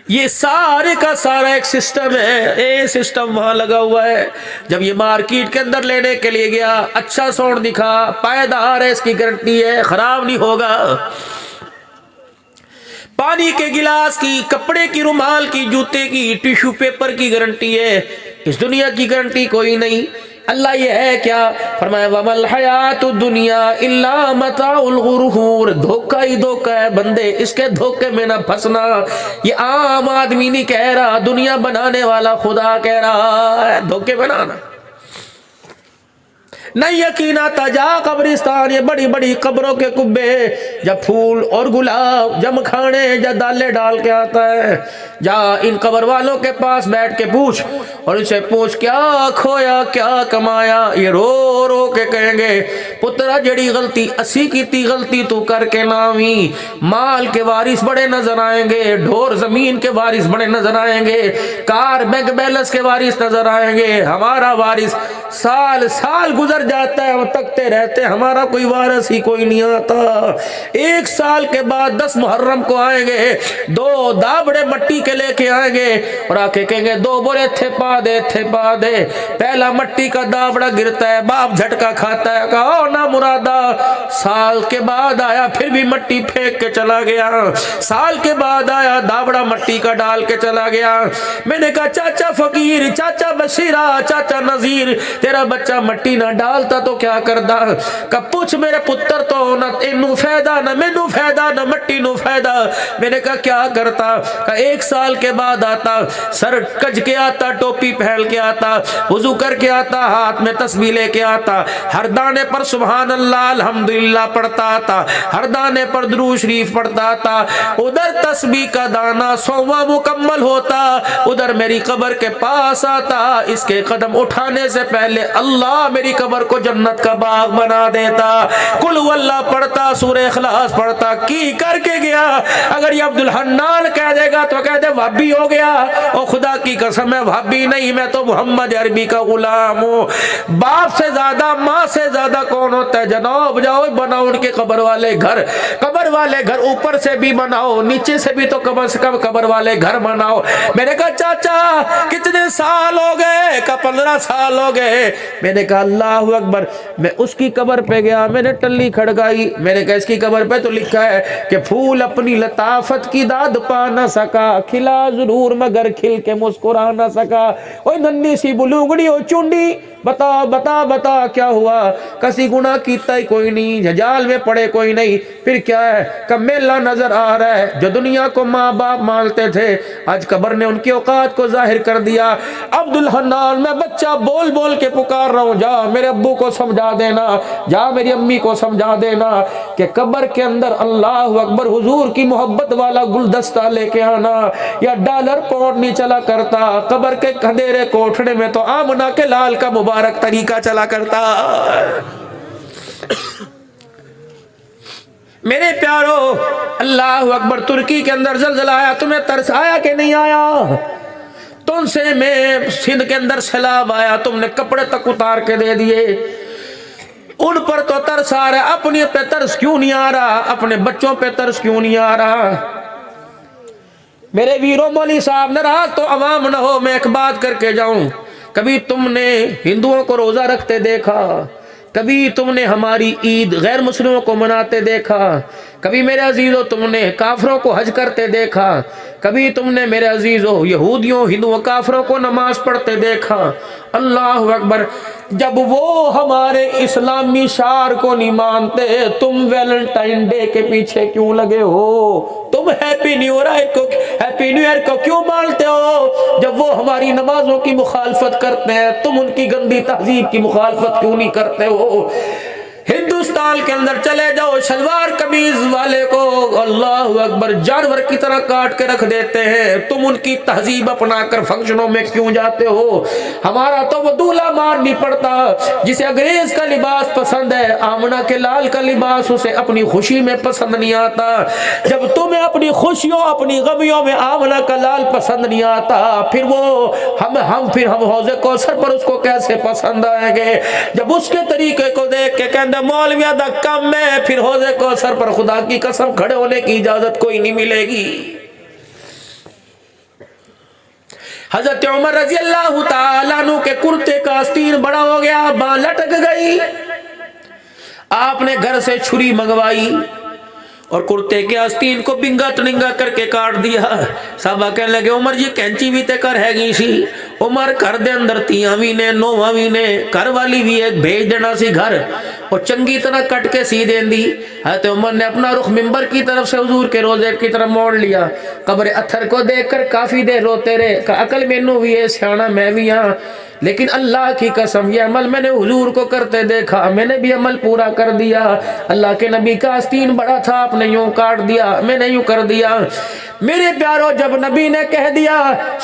یہ سارے کا سارا ایک سسٹم ہے، یہ سسٹم وہاں لگا ہوا ہے۔ جب یہ مارکیٹ کے اندر لینے کے لیے گیا، اچھا ساؤنڈ دکھا، پائیدار ہے، اس کی گارنٹی ہے، خراب نہیں ہوگا۔ پانی کے گلاس کی، کپڑے کی، رومال کی، جوتے کی، ٹیشو پیپر کی گارنٹی ہے، اس دنیا کی گارنٹی کوئی نہیں۔ اللہ یہ ہے کیا فرمایا، وَمَا الْحَيَاةُ الدُّنْيَا إِلَّا مَتَاعُ الْغُرُورِ، دھوکہ ہی دھوکہ ہے بندے، اس کے دھوکے میں نہ پھنسنا۔ یہ عام آدمی نہیں کہہ رہا، دنیا بنانے والا خدا کہہ رہا ہے، دھوکے میں نہ آنا۔ نہ یقین آتا، جا قبرستان، یہ بڑی بڑی قبروں کے کبے، جب پھول اور گلاب، جب مکھانے، جب دالے ڈال کے آتا ہے، جا ان قبر والوں کے پاس بیٹھ کے پوچھ، اور ان سے پوچھ کیا کھویا کیا کمایا، یہ رو رو کے کہیں گے پترا جڑی غلطی اسی کی تھی غلطی تو کر کے نامی۔ مال کے وارث بڑے نظر آئیں گے، ڈھور زمین کے وارث بڑے نظر آئیں گے، کار بینک بیلنس کے وارث نظر آئیں گے، ہمارا وارث سال سال گزر جاتا ہے، وہ تکتے رہتے، ہمارا کوئی وارث ہی کوئی نہیں آتا۔ ایک سال کے بعد 10 محرم کو آئیں گے، 2 دابڑے مٹی کے لے کے آئیں گے، اور آ کے کہیں گے 2 بورے تھے پا دے تھے پا دے۔ پہلا مٹی کا دابڑا گرتا ہے، باپ جھٹکا کھاتا ہے، کہا نا مرادا، سال کے بعد آیا پھر بھی مٹی پھینک کے چلا گیا، سال کے بعد آیا دابڑا مٹی کا ڈال کے چلا گیا۔ میں نے کہا چاچا فقیر، چاچا بشیرہ، چاچا نذیر، تیرا بچہ مٹی نہ ڈالتا تو کیا کردا؟ کہ پوچھ میرے پتر، تو نہ انو فائدہ نہ مینو فائدہ نہ مٹی نو فائدہ۔ میں نے کہا کیا کرتا؟ کہ 1 سال کے بعد آتا، سر کج کے آتا، ٹوپی پہن کے آتا، وضو کر کے آتا، ہاتھ میں تسبیح لے کے آتا، ہر دانے پر سبحان اللہ الحمدللہ پڑھتا آتا، ہر دانے پر درود شریف پڑھتا آتا۔ ادھر تسبیح کا دانہ 100واں مکمل ہوتا، ادھر میری قبر کے پاس آتا، اس کے قدم اٹھانے سے پہلے اللہ میری قبر کو جنت کا باغ بنا دیتا۔ قل هو اللہ پڑھتا، سورہ اخلاص پڑھتا، کی کر کے گیا۔ اگر یہ عبدالحنان کہہ دے گا تو کہہ دے وہابی ہو گیا، اور خدا کی قسم ہے وہابی نہیں، میں تو محمد عربی کا غلام ہوں۔ باپ سے زیادہ، ماں سے زیادہ کون ہوتا ہے؟ جناب جاؤ بناؤ ان کے قبر والے گھر، قبر والے گھر اوپر سے بھی بناؤ، نیچے سے بھی تو کم سے کم قبر والے گھر بناؤ۔ میں نے کہا چاچا کتنے سال ہو گئے؟ کہ 15 سال ہو گئے۔ میں نے کہا اللہ اکبر۔ میں اس کی قبر پہ گیا، میں نے ٹلی کھڑکائی، میں نے کہا اس کی قبر پہ تو لکھا ہے کہ پھول اپنی لطافت کی داد پا نہ سکا، کھلا ضرور مگر کھل کے مسکرا نہ سکا۔ اوہ ننھی سی بلوگڑی ہو چونڈی، بتا بتا بتا کیا ہوا؟ کسی گناہ کیتا ہی کوئی نہیں، جھجال میں پڑے کوئی نہیں، پھر کیا ہے؟ کہ میلہ نظر آ رہا ہے۔ جو دنیا کو ماں باپ مانتے تھے، آج قبر نے ان کی اوقات کو ظاہر کر دیا۔ عبدالحنان میں بچہ بول بول کے پکار رہا ہوں، جا میرے ابو کو سمجھا دینا، جا میری امی کو سمجھا دینا کہ قبر کے اندر اللہ اکبر حضور کی محبت والا گلدستہ لے کے آنا، یا ڈالر پاؤنڈ نہیں چلا کرتا۔ قبر کے اندھیرے کوٹھڑے میں تو آمنہ کے لال کا مبارک طریقہ چلا کرتا۔ میرے پیارو، اللہ اکبر، ترکی کے اندر زلزلہ آیا، تمہیں ترس آیا کہ نہیں آیا؟ تم سے میں سندھ کے اندر سیلاب آیا، تم نے کپڑے تک اتار کے دے دیے، ان پر تو ترس آ رہا ہے، اپنے پہ ترس کیوں نہیں آ رہا؟ اپنے بچوں پہ ترس کیوں نہیں آ رہا؟ میرے ویرو مولوی صاحب ناراض تو عوام نہ ہو، میں ایک بات کر کے جاؤں، کبھی تم نے ہندوؤں کو روزہ رکھتے دیکھا؟ کبھی تم نے ہماری عید غیر مسلموں کو مناتے دیکھا؟ کبھی میرے عزیزوں تم نے کافروں کو حج کرتے دیکھا؟ کبھی تم نے میرے عزیزوں یہودیوں ہندوؤں کافروں کو نماز پڑھتے دیکھا؟ اللہ اکبر۔ جب وہ ہمارے اسلامی شعار کو نہیں مانتے، تم ویلنٹائن ڈے کے پیچھے کیوں لگے ہو؟ تم ہیپی نیو ایئر کو کیوں مانتے ہو؟ جب وہ ہماری نمازوں کی مخالفت کرتے ہیں، تم ان کی گندی تہذیب کی مخالفت کیوں نہیں کرتے ہو؟ ہندوستان کے اندر چلے جاؤ، شلوار قمیض والے کو اللہ اکبر جانور کی طرح کاٹ کے رکھ دیتے ہیں، تم ان کی تہذیب اپنا کر فنکشنوں میں کیوں جاتے ہو؟ ہمارا تو وہ دولہا مار نہیں پڑتا جسے انگریز کا لباس پسند ہے، آمنہ کے لال کا لباس اسے اپنی خوشی میں پسند نہیں آتا۔ جب تمہیں اپنی خوشیوں اپنی غمیوں میں آمنہ کا لال پسند نہیں آتا، پھر وہ ہم حوض کوثر پر اس کو کیسے پسند آئیں گے؟ جب اس کے طریقے کو دیکھ کے کہندے مولویہ دا کم ہے، پھر حوض کوثر پر خدا کی قسم کھڑے ہونے کی اجازت کوئی نہیں ملے گی۔ حضرت عمر رضی اللہ تعالیٰ عنہ کے کرتے کا آستین بڑا ہو گیا، باں لٹک گئی، آپ نے گھر سے چھری منگوائی اور کرتے کے آستین کو بنگا تنگا کر کے کاٹ دیا۔ صحابہ کہنے لگے عمر جی کینچی بھی تے کر ہے گی سی۔ عمر گھر دے اندر تیاں بھی نے نوواں بھی نے، گھر والی بھی ایک بھیج دینا سی گھر، اور چنگی طرح کٹ کے سی دین دی۔ حضرت عمر نے اپنا رخ منبر کی طرف سے حضور کے روزے کی طرف موڑ لیا، قبر اتھر کو دیکھ کر کافی دیر روتے رہے کہ عقل مینوں بھی ہے، سیانا میں بھی ہاں، لیکن اللہ کی قسم یہ عمل میں نے حضور کو کرتے دیکھا، میں نے بھی عمل پورا کر دیا۔ اللہ کے نبی کا آستین بڑا تھا، آپ نے یوں کاٹ دیا، میں نے یوں کر دیا۔ میرے پیارو جب نبی نے کہہ دیا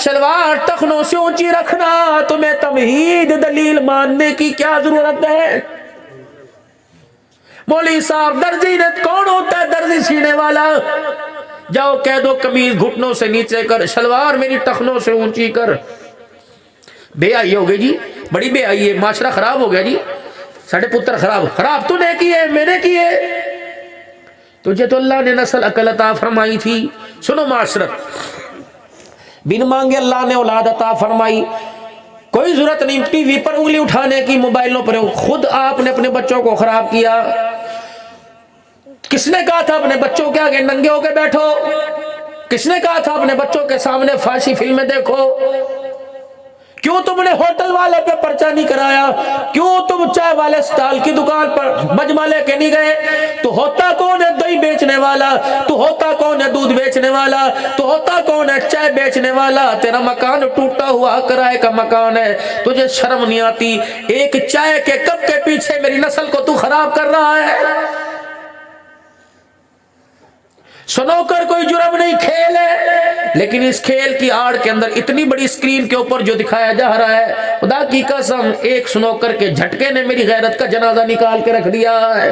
شلوار ٹخنوں سے اونچی رکھنا، تمہیں تمہید دلیل ماننے کی کیا ضرورت ہے؟ مولوی صاحب درزی نے کون ہوتا ہے؟ درزی سینے والا، جاؤ کہہ دو قمیض گھٹنوں سے نیچے کر، شلوار میری ٹخنوں سے اونچی کر۔ بے آئی ہو گئی جی، بڑی بے آئی ہے، معاشرہ خراب ہو گیا جی، ساڑھے پتر خراب تو نے کیے، میں نے کیے۔ تجھے تو اللہ نے نسل عقل عطا فرمائی تھی۔ سنو معاشرت، بن مانگے اللہ نے اولاد عطا فرمائی، کوئی ضرورت نہیں ٹی وی پر انگلی اٹھانے کی، موبائلوں پر، خود آپ نے اپنے بچوں کو خراب کیا۔ کس نے کہا تھا اپنے بچوں کے آگے ننگے ہو کے بیٹھو؟ کس نے کہا تھا اپنے بچوں کے سامنے فحاشی فلمیں دیکھو؟ کیوں تم نے ہوٹل والے پہ پرچہ نہیں کرایا؟ کیوں تم چائے والے سٹال کی دکان پر مجمع لے کے نہیں گئے؟ تو ہوتا کون ہے دہی بیچنے والا؟ تو ہوتا کون ہے دودھ بیچنے والا؟ تو ہوتا کون ہے چائے بیچنے والا؟ تیرا مکان ٹوٹا ہوا کرائے کا مکان ہے، تجھے شرم نہیں آتی؟ ایک چائے کے کپ کے پیچھے میری نسل کو تو خراب کر رہا ہے۔ سنوکر کوئی جرم نہیں، کھیل ہے، لیکن اس کھیل کی آڑ کے اندر اتنی بڑی سکرین کے اوپر جو دکھایا جا رہا ہے، خدا کی قسم ایک سنوکر کے جھٹکے نے میری غیرت کا جنازہ نکال کے رکھ دیا ہے۔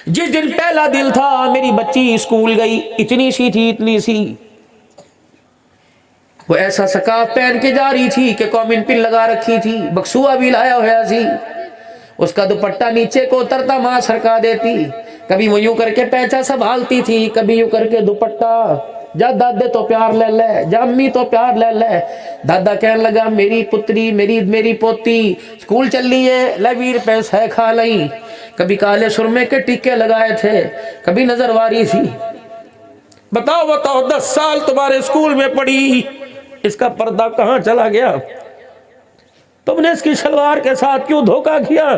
جس دن پہلا دن تھا میری بچی اسکول گئی، اتنی سی تھی، اتنی سی، وہ ایسا سکارف پہن کے جا رہی تھی کہ کومن پن لگا رکھی تھی، بکسوا بھی لایا ہوا سی، اس کا دوپٹہ نیچے کو اترتا ماں سرکا دیتی، کبھی وہ یوں کر کے پیچا سنبھالتی تھی، کبھی یوں کر کے دوپٹہ، جا دادے تو پیار لے لے، جا امی تو پیار لے لے۔ دادا کہنے لگا میری پتری، میری پوتی اسکول چل رہی ہے، لے 20 روپے ہے کھا لئی۔ کبھی کالے سرمے کے ٹکے لگائے تھے، کبھی نظر واری تھی۔ بتاؤ 10 سال تمہارے اسکول میں پڑھی، اس کا پردہ کہاں چلا گیا؟ تم نے اس کی شلوار کے ساتھ کیوں دھوکہ کیا؟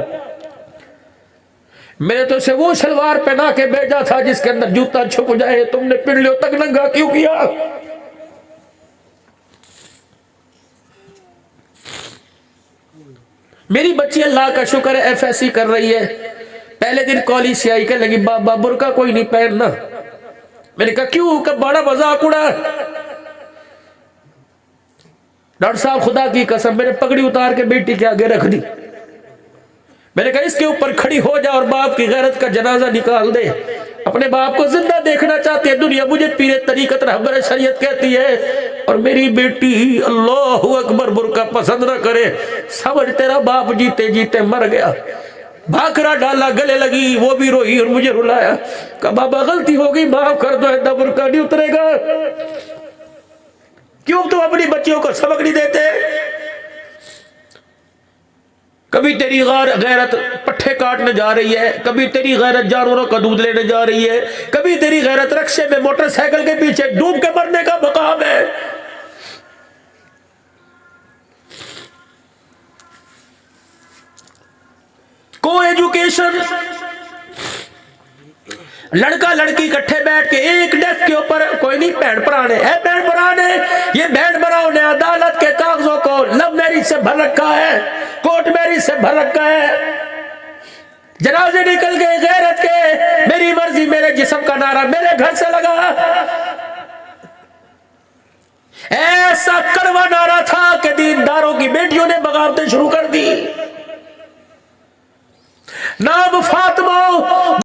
میں نے تو اسے وہ شلوار پہنا کے بھیجا تھا جس کے اندر جوتا چھپ جائے، تم نے پنڈلیوں تک ننگا کیوں کیا؟ میری بچی اللہ کا شکر ہے ایف ایس سی کر رہی ہے، پہلے دن کالج سے آئی کہ لگی بابا برقع کوئی نہیں پہننا۔ میں نے کہا کیوں؟ کہ بڑا مذاق اڑا۔ ڈاکٹر صاحب خدا کی قسم میں نے پگڑی اتار کے بیٹی کے آگے رکھ دی، میں نے کہا اس کے اوپر کھڑی ہو جا اور باپ کی غیرت کا جنازہ نکال دے۔ اپنے باپ کو زندہ دیکھنا چاہتی ہے دنیا، مجھے پیر طریقت رہبر شریعت کہتی ہے، اور میری بیٹی اللہ اکبر برقع پسند نہ کرے۔ سمجھ تیرا باپ جیتے جیتے مر گیا۔ بھاکرا ڈالا، گلے لگی، وہ بھی روئی اور مجھے رلایا، کہا بابا غلطی ہو گئی، معاف کر دو، ایسا برقع نہیں اترے گا۔ کیوں تم اپنی بچیوں کو سبق نہیں دیتے؟ کبھی تیری غیرت پٹھے کاٹنے جا رہی ہے، کبھی تیری غیرت جانوروں کا دودھ لینے جا رہی ہے، کبھی تیری غیرت رکشے میں موٹر سائیکل کے پیچھے ڈوب کے مرنے کا مقام ہے۔ کو ایجوکیشن، لڑکا لڑکی کٹھے بیٹھ کے ایک ڈیسک کے اوپر، کوئی نہیں بہن پرانے ہے، بہن پرانے، یہ بہن پراؤں نے عدالت کے کاغذوں کو لو میرج سے بھر رکھا ہے، کورٹ میرج سے بھر رکھا ہے۔ جنازے نکل گئے غیرت کے، میری مرضی میرے جسم کا نعرہ میرے گھر سے لگا۔ ایسا کڑوا نعرہ تھا کہ دینداروں کی بیٹیوں نے بغاوتیں شروع کر دی۔ نام فاطمہ